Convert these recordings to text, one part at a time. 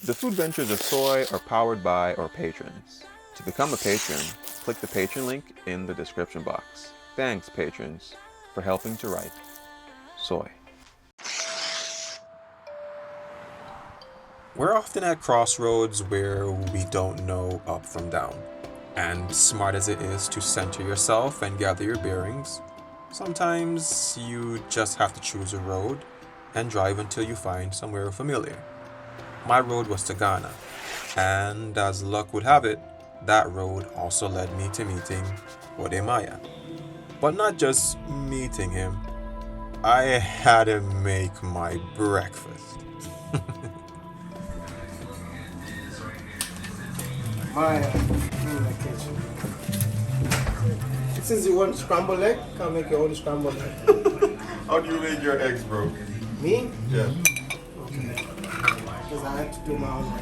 The food ventures of Soai are powered by our patrons. To become a patron, click the patron link in the description box. Thanks, patrons, for helping to write Soai. We're often at crossroads where we don't know up from down. And smart as it is to center yourself and gather your bearings, sometimes you just have to choose a road and drive until you find somewhere familiar. My road was to Ghana, and as luck would have it, that road also led me to meeting Wode. But not just meeting him, I had to make my breakfast. Maya in the kitchen. Since you want scrambled egg, you can make your own scrambled egg. How do you make your eggs, bro? Me? Yeah. Okay. Because I had to do my own egg.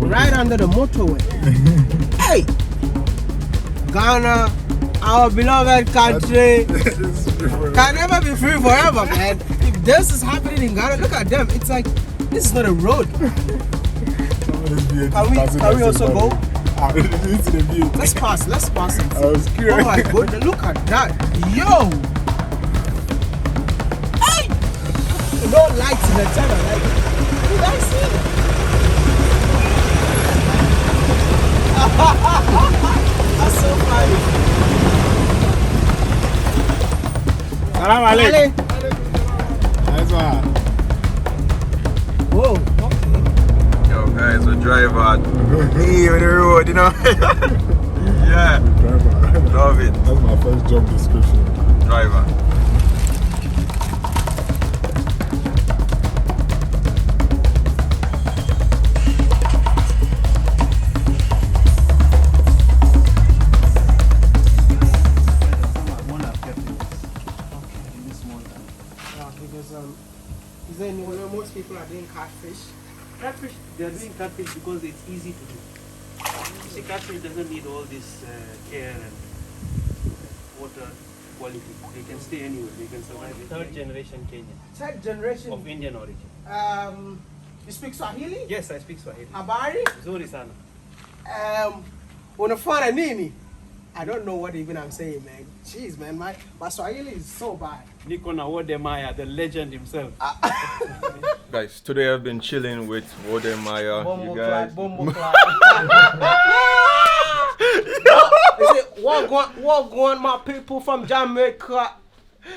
Right under the motorway. Hey! Ghana, our beloved country, can never be free forever, man. If this is happening in Ghana, look at them. It's like, this is not a road. Can we also go? Let's pass. I was curious. Oh my goodness, look at that. Yo! Hey! No lights in the tunnel. Like, did I see? That's so funny. Salam alaikum. Nice one. Whoa, okay. Yo, guys, we drive on the road, you know? Yeah. Love it. That's my first job description. Driver. Is there any way most people are doing catfish? Catfish, they are doing catfish because it's easy to do. You see, catfish doesn't need all this care and water quality. They can stay anywhere. They can survive. Third generation Kenyan. Third generation. Of Indian origin. You speak Swahili? Yes, I speak Swahili. Habari? Zuri sana. Unafanya nini? I don't know what even I'm saying, man. Jeez, man, my Swahili is so bad. Niko na Wode, the legend himself. Guys, today I've been chilling with Wode. You guys. Bombo clad. Is it what going my people from Jamaica?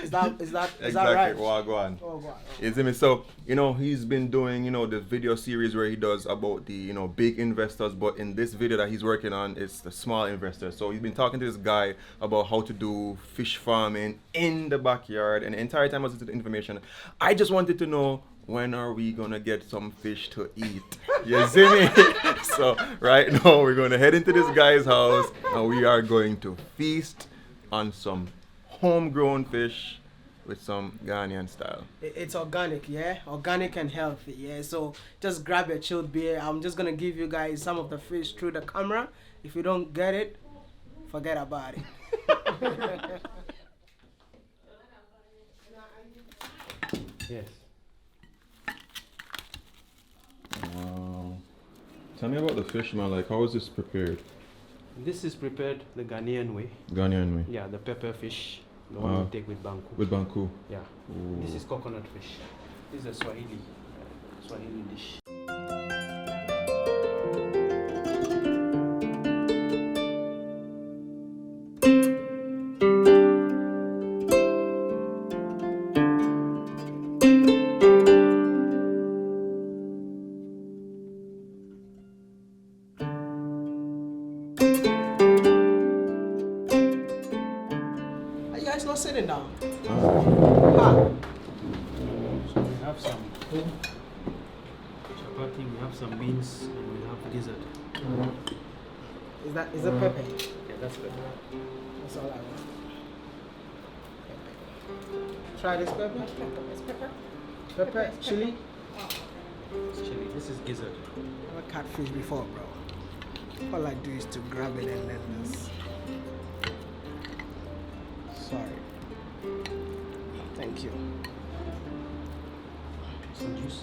Is that Exactly, right? Wagwan. Oh, wow. You see me? So, he's been doing, the video series where he does about the, big investors, but in this video that he's working on, it's the small investors. So he's been talking to this guy about how to do fish farming in the backyard, and the entire time I was listening to the information, I just wanted to know, when are we gonna get some fish to eat? You see me? So right now we're gonna head into this guy's house and we are going to feast on some homegrown fish with some Ghanaian style. It's organic, yeah? Organic and healthy, yeah? So just grab your chilled beer. I'm just gonna give you guys some of the fish through the camera. If you don't get it, forget about it. Yes. Wow. Tell me about the fish, man. Like, how is this prepared? This is prepared the Ghanaian way. Ghanaian way. Yeah, the pepper fish. The one we take with banku. With banku. Yeah. Ooh. This is coconut fish. This is a Swahili dish. sitting down. So we have some chapati, we have some beans, and we have gizzard. Is it pepper? Yeah, that's good. That's all I want. Try this pepper. Pepper, chili. It's chili. This is gizzard. I've never catfish before, bro. All I do is to grab it and then this. Sorry. Thank you. Some juice.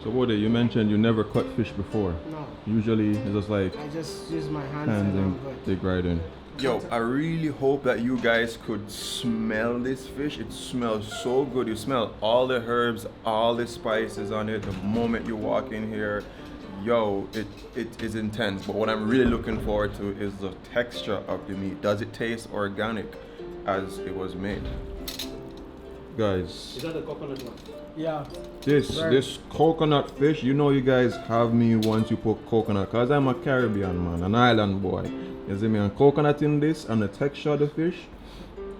So Wode, you mentioned you never cut fish before. No, Usually it's just like I just use my hands hands and I'm and good. dig right in. Yo, I really hope that you guys could smell this fish. It smells so good. You smell all the herbs, all the spices on it the moment you walk in here. Yo, it is intense. But what I'm really looking forward to is the texture of the meat. Does it taste organic as it was made? Guys, Is that the coconut one? Yeah. this coconut fish, you know you guys have me once you put coconut, cause I'm a Caribbean man, an island boy. You see me, and coconut in this and the texture of the fish.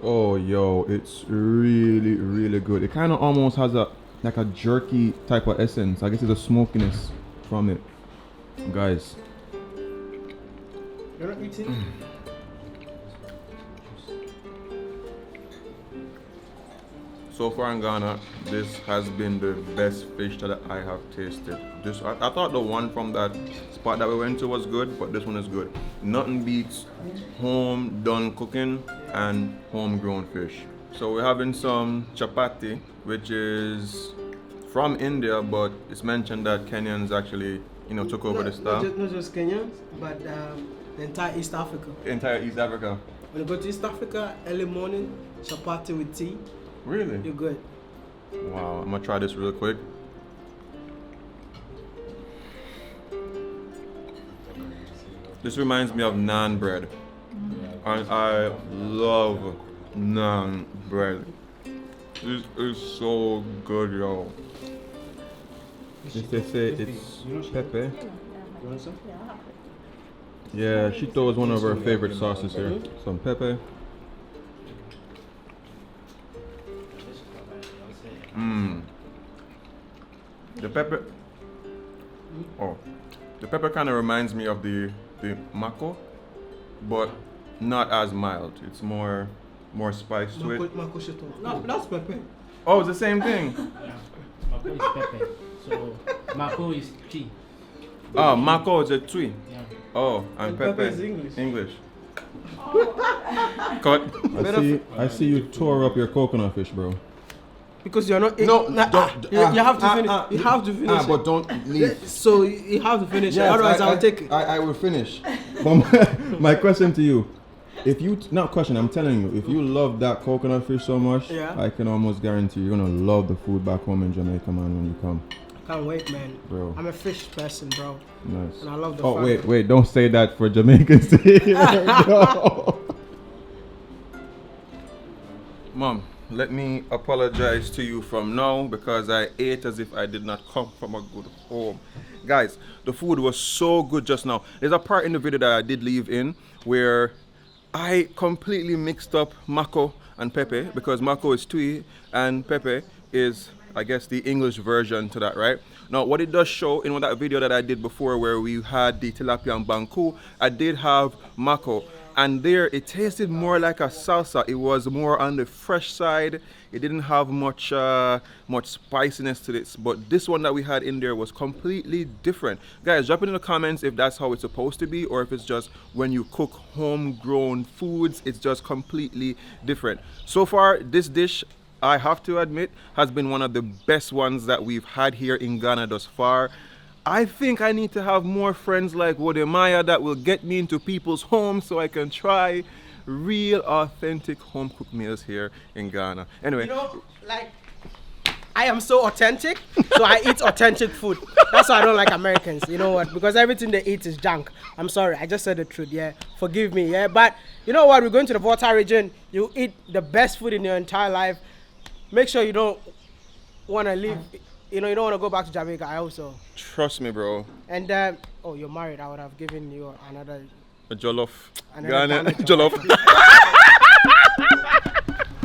Oh yo, it's really, really good. It kind of almost has a like a jerky type of essence. I guess it's a smokiness from it. Guys, You're not eating? so far in Ghana, this has been the best fish that I have tasted. I thought the one from that spot that we went to was good, but this one is good. Nothing beats home done cooking and homegrown fish. So we're having some chapati, which is from India, but it's mentioned that Kenyans actually, took over the style. Not just Kenyans, but the entire East Africa. Entire East Africa. When you go to East Africa, early morning, chapati with tea, Really? you're good. Wow, I'm gonna try this real quick. This reminds me of naan bread. And I love naan bread. This is so good, yo. They say it's pepper. You want some? Yeah, Shito is one of our favorite sauces here. Some pepper. The pepper. Oh, the pepper kind of reminds me of the mako, but not as mild. It's more spice to it. No, that's pepper. Oh, it's the same thing. Mako is pepper. So Mako is tea. Oh, mako is a tree. Yeah. Oh, and Pepper pepper is English. English. Cut. I see you tore up your coconut fish, bro. Because you're not. No, you have to finish. You have to finish. But don't leave. So you have to finish it. Otherwise, I'll take it. I will finish. But my question to you, if you not question, I'm telling you, if you love that coconut fish so much, Yeah. I can almost guarantee you're gonna love the food back home in Jamaica, man, when you come. Can't wait, man. Bro. I'm a fish person, bro. Nice. And I love the Oh family. wait, don't say that for Jamaicans to hear. No. Mom, let me apologize to you from now because I ate as if I did not come from a good home. Guys, the food was so good just now. There's a part in the video that I did leave in where I completely mixed up mako and pepe because mako is tui and pepe is, I guess, the English version to that, right? Now, what it does show in that video that I did before where we had the tilapia and banku, I did have mako. And there, it tasted more like a salsa. It was more on the fresh side. It didn't have much spiciness to this. But this one that we had in there was completely different. Guys, drop it in the comments if that's how it's supposed to be, or if it's just when you cook homegrown foods, it's just completely different. So far, this dish, I have to admit, has been one of the best ones that we've had here in Ghana thus far. I think I need to have more friends like Wode that will get me into people's homes so I can try real authentic home cooked meals here in Ghana. Anyway, You know, like, I am so authentic, so I eat authentic food. That's why I don't like Americans. You know what? Because everything they eat is junk. I'm sorry, I just said the truth, yeah. Forgive me, yeah. But you know what? We're going to the Volta region. You eat the best food in your entire life. Make sure you don't want to leave. You know, you don't want to go back to Jamaica. I also. trust me, bro. And oh, you're married. I would have given you another. A jollof. Another Ghana Ghana jollof.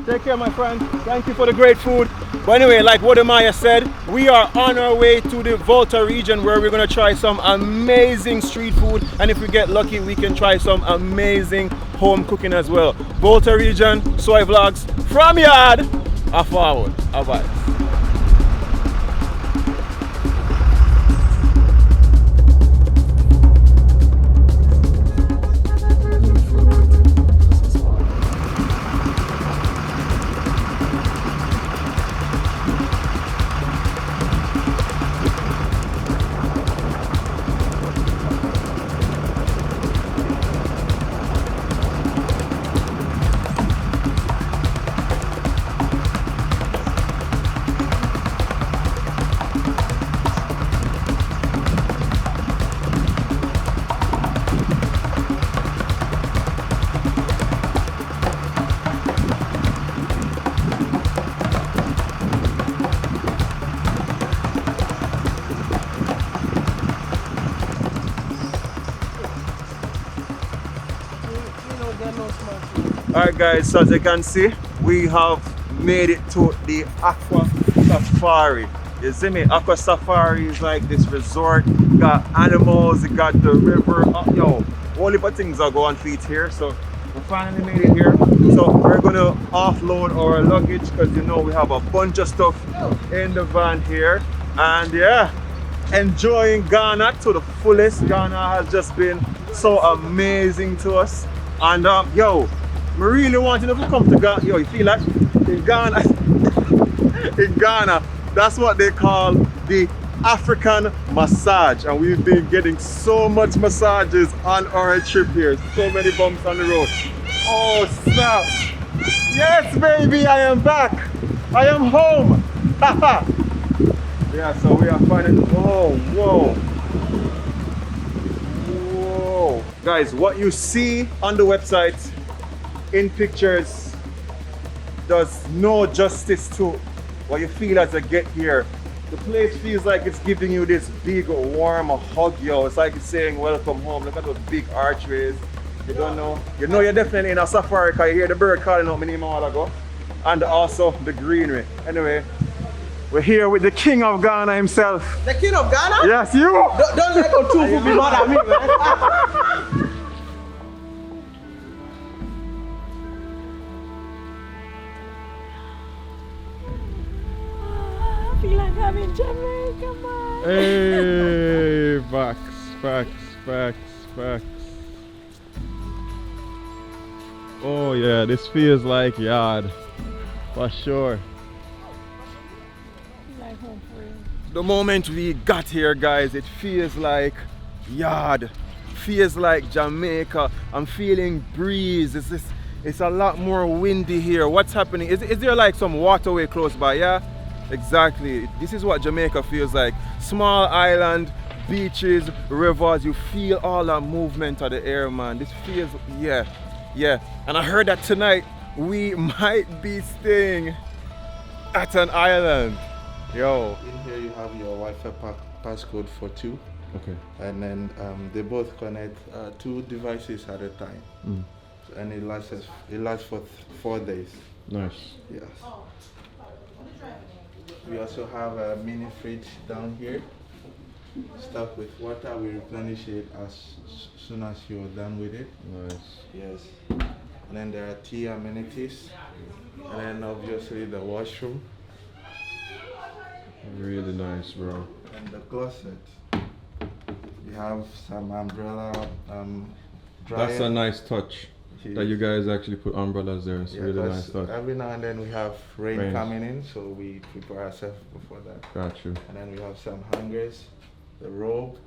Take care, my friend. Thank you for the great food. But anyway, like Wode Maya said, we are on our way to the Volta region where we're gonna try some amazing street food, and if we get lucky, we can try some amazing home cooking as well. Volta region, Soai vlogs from yard. A forward. Bye. Alright guys, so as you can see, we have made it to the Aqua Safari. You see me? Aqua Safari is like this resort. You got animals, you got the river. Yo, all heap of things are going feet here. So we finally made it here. So we're gonna offload our luggage because you know we have a bunch of stuff in the van here. And yeah, enjoying Ghana to the fullest. Ghana has just been so amazing to us. And yo, I really want you to come to Ghana. Yo, you feel like in Ghana, in Ghana, that's what they call the African massage. And we've been getting so much massages on our trip here. So many bumps on the road. Oh snap. Yes baby, I am back. I am home. Yeah, so we are finding, whoa. Guys, what you see on the website in pictures does no justice to what you feel as you get here. The place feels like it's giving you this big warm hug, yo. It's like it's saying welcome home. Look at those big archways. You don't know. You know you're definitely in a safari because you hear the bird calling out my name a while ago. And also the greenery. Anyway, we're here with the king of Ghana himself. The king of Ghana? Yes, you! Don't let Otufu be mad at me, man. I feel like I'm in Jamaica, man. Hey, facts. Oh yeah, this feels like yard, for sure. Like home for real. The moment we got here, guys, it feels like yard, feels like Jamaica. I'm feeling breeze. It's a lot more windy here. What's happening? Is there like some waterway close by? Yeah, exactly. This is what Jamaica feels like. Small island, beaches, rivers. You feel all that movement of the air, man. This feels, yeah. And I heard that tonight we might be staying at an island. Yo. In here you have your Wi-Fi passcode for 2. Okay. And then they both connect 2 devices at a time. So, and it lasts for 4 days. Nice. Yes. We also have a mini fridge down here. Stuck with water, we replenish it as soon as you're done with it. Nice. Yes. And then there are tea amenities. And then obviously the washroom. Really nice, bro. And the closet. We have some umbrella dryer. That's a nice touch. That you guys actually put umbrellas there. It's really nice touch. Every now and then we have rain coming in, so we prepare ourselves before that. Got you. And then we have some hangers, the robe,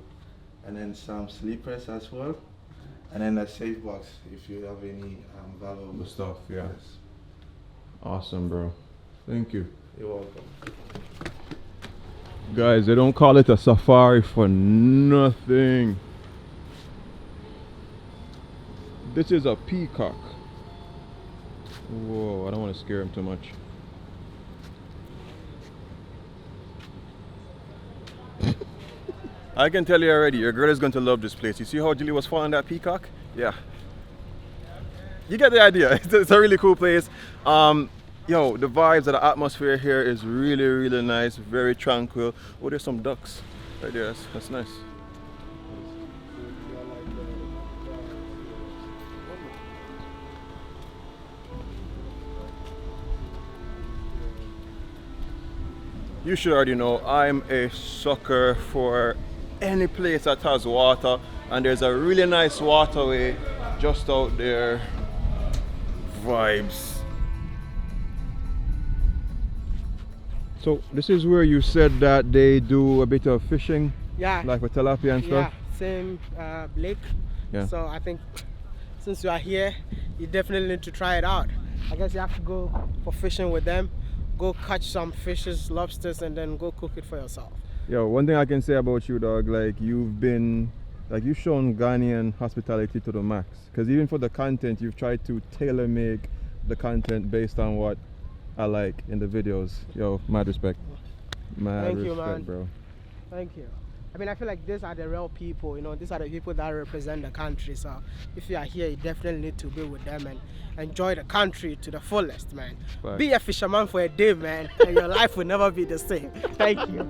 and then some sleepers as well. And then a safe box if you have any valuable stuff. Yeah. Yes. Awesome, bro. Thank you. You're welcome. Guys, they don't call it a safari for nothing. This is a peacock. Whoa, I don't want to scare him too much. I can tell you already, your girl is going to love this place. You see how Julie was following that peacock? Yeah. You get the idea. It's a really cool place. Yo, the vibes of the atmosphere here is really, really nice, very tranquil. Oh, there's some ducks right there. That's nice. You should already know I'm a sucker for any place that has water, and there's a really nice waterway just out there. Vibes. So this is where you said that they do a bit of fishing, Yeah. like with tilapia and Yeah, stuff. same lake. Yeah. So I think since you are here, you definitely need to try it out. I guess you have to go for fishing with them, go catch some fishes, lobsters, and then go cook it for yourself. Yo, one thing I can say about you, dog, like you've shown Ghanaian hospitality to the max. Because even for the content, you've tried to tailor make the content based on what I like in the videos. Yo, mad respect. Mad Thank respect, you, man. bro. Thank you. I mean, I feel like these are the real people, you know, these are the people that represent the country. So if you are here, you definitely need to be with them and enjoy the country to the fullest, man. Right. Be a fisherman for a day, man, and your life will never be the same. Thank you.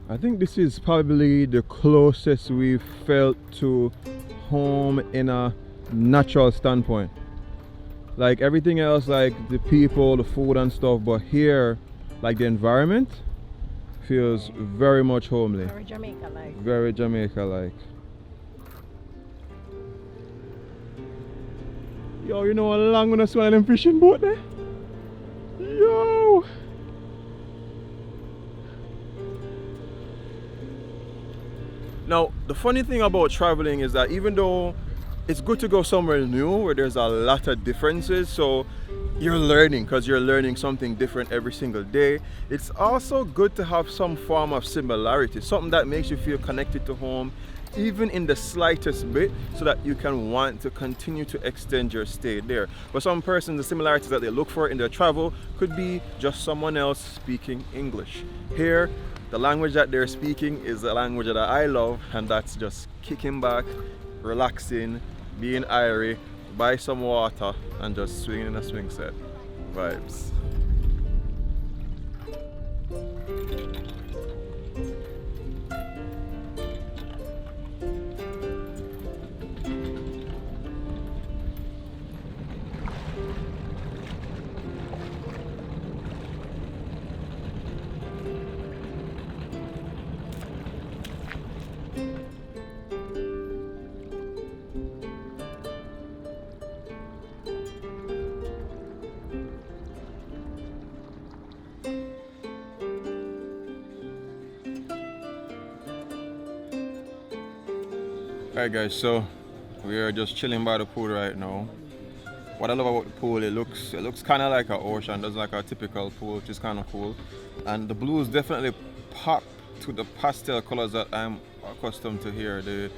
I think this is probably the closest we've felt to home in a natural standpoint. Like everything else, like the people, the food and stuff, but here, like the environment feels very much homely. Very Jamaica-like. Very Jamaica-like. Yo, you know how long when I swam them fishing boat there? Yo! Now, the funny thing about traveling is that even though it's good to go somewhere new where there's a lot of differences, so you're learning because you're learning something different every single day, it's also good to have some form of similarity, something that makes you feel connected to home, even in the slightest bit, so that you can want to continue to extend your stay there. For some person, the similarities that they look for in their travel could be just someone else speaking English. Here, the language that they're speaking is the language that I love, and that's just kicking back, relaxing, being airy, buy some water, and just swinging in a swing set. Vibes. Alright guys, so we are just chilling by the pool right now. What I love about the pool, it looks kind of like an ocean, doesn't like a typical pool, which is kind of cool. And the blues definitely pop to the pastel colors that I'm accustomed to here. The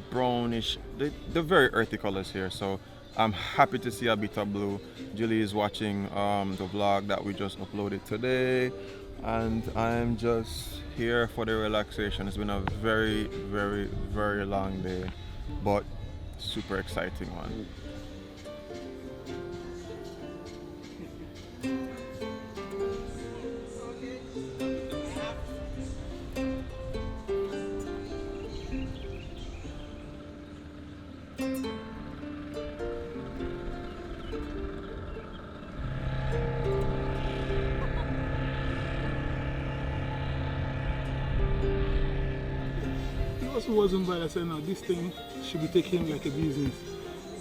brownish, the very earthy colors here. So I'm happy to see a bit of blue. Julie is watching the vlog that we just uploaded today, and I'm just here for the relaxation. It's been a very, very, very long day, but super exciting one. Also wasn't bad. I said, no, this thing should be taken like a business.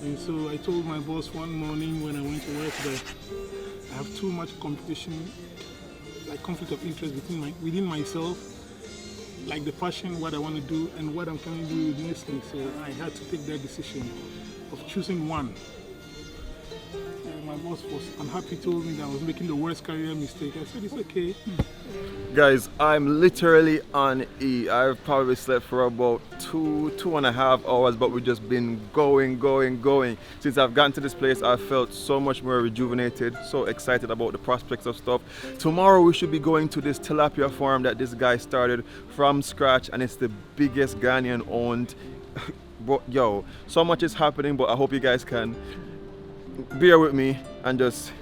And so I told my boss one morning when I went to work that I have too much competition, like conflict of interest within myself, like the passion, what I want to do, and what I'm trying to do with Nestle. So I had to take that decision of choosing one. Like my boss was unhappy, told me that I was making the worst career mistake. I said it's okay. Guys, I'm literally on E. I've probably slept for about 2.5 hours, but we've just been going. Since I've gotten to this place, I've felt so much more rejuvenated, so excited about the prospects of stuff. Tomorrow we should be going to this tilapia farm that this guy started from scratch, and it's the biggest Ghanaian owned. But yo, so much is happening, but I hope you guys can bear with me and just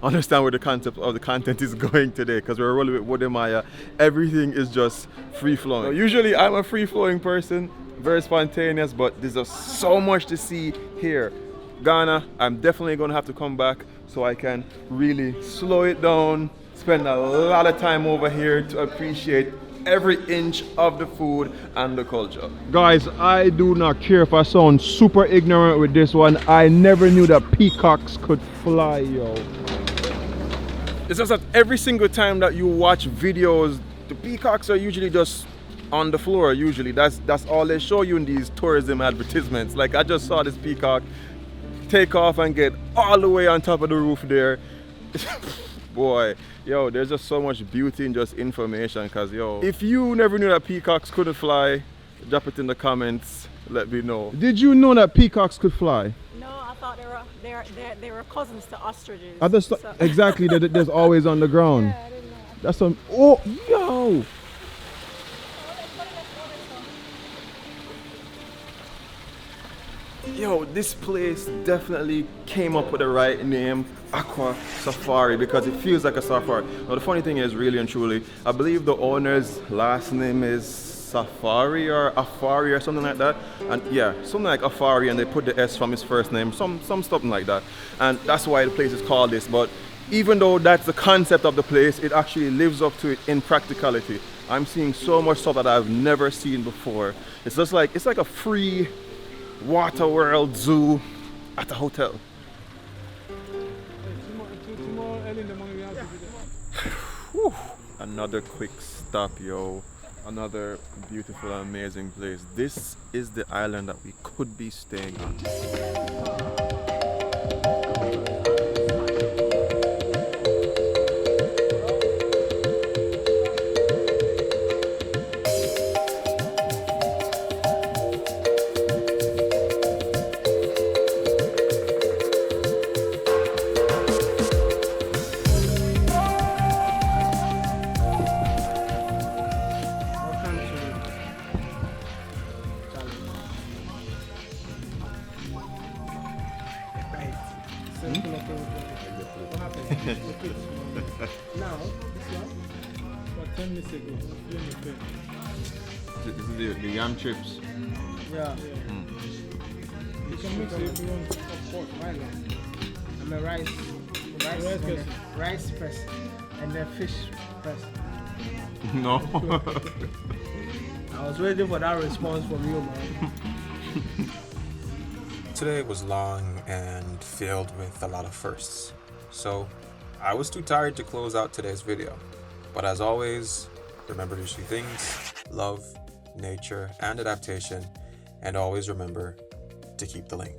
understand where the concept of the content is going today, because we're rolling with Wode. Everything is just free flowing. Usually I'm a free flowing person, very spontaneous, but there's just so much to see here. Ghana, I'm definitely gonna have to come back so I can really slow it down, spend a lot of time over here to appreciate every inch of the food and the culture. Guys, I do not care if I sound super ignorant with this one. I never knew that peacocks could fly, yo. It's just that every single time that you watch videos, the peacocks are usually just on the floor. Usually that's all they show you in these tourism advertisements. Like, I just saw this peacock take off and get all the way on top of the roof there. Boy, yo, there's just so much beauty in just information, because yo, if you never knew that peacocks couldn't fly, drop it in the comments, let me know. Did you know that peacocks could fly? No, I thought they were cousins to ostriches. I just exactly, there's always on the ground. Yeah, I didn't know. That's some, oh, yo! Yo, this place definitely came up with the right name, Aqua Safari, because it feels like a safari. Now the funny thing is, really and truly, I believe the owner's last name is Safari or Afari or something like that. And yeah, something like Afari, and they put the S from his first name, something like that. And that's why the place is called this. But even though that's the concept of the place, it actually lives up to it in practicality. I'm seeing so much stuff that I've never seen before. It's just like, it's like a free water world zoo at a hotel. Tomorrow early in the morning we have to be there. Whew. Another quick stop, yo. Another beautiful, amazing place. This is the island that we could be staying on. Now, this one. About 10 minutes ago, This is the yam chips. Yeah. you can mix it if you want. Of course, why not? I'm a rice person and a fish person. No. I was waiting for that response from you, man. Today was long and filled with a lot of firsts, so I was too tired to close out today's video. But as always, remember these three things: love, nature, and adaptation, and always remember to keep the link.